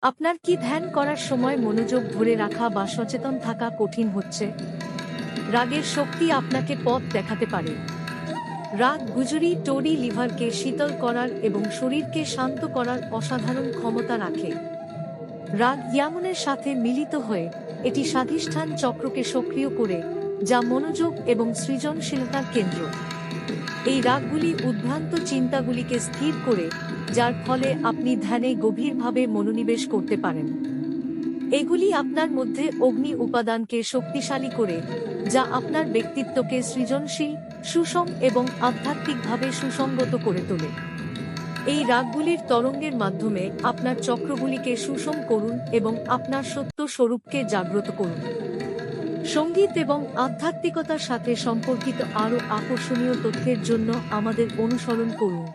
আপনার কি ধ্যান করার সময় মনোযোগ ধরে রাখা বা সচেতন থাকা কঠিন হচ্ছে? রাগের শক্তি আপনাকে পথ দেখাতে পারে। রাগ গুজরি টোরি লিভারকে শীতল করার এবং শরীরকে শান্ত করার অসাধারণ ক্ষমতা রাখে। রাগ ইয়ামনের সাথে মিলিত হয়ে এটি স্বাধিষ্ঠান চক্রকে সক্রিয় করে, যা মনোযোগ এবং সৃজনশীলতার কেন্দ্র। এই রাগগুলি উদ্ভ্রান্ত চিন্তাগুলিকে স্থির করে, যার ফলে আপনি ধ্যানে গভীরভাবে মনোনিবেশ করতে পারেন। এগুলি আপনার মধ্যে অগ্নি উপাদানকে শক্তিশালী করে, যা আপনার ব্যক্তিত্বকে সৃজনশীল, সুষম এবং আধ্যাত্মিকভাবে সুসংগত করে তোলে। এই রাগগুলির তরঙ্গের মাধ্যমে আপনার চক্রগুলিকে সুষম করুন এবং আপনার সত্য স্বরূপকে জাগ্রত করুন। সঙ্গীত এবং আধ্যাত্মিকতার সাথে সম্পর্কিত আরও আকর্ষণীয় তথ্যের জন্য আমাদের অনুসরণ করুন।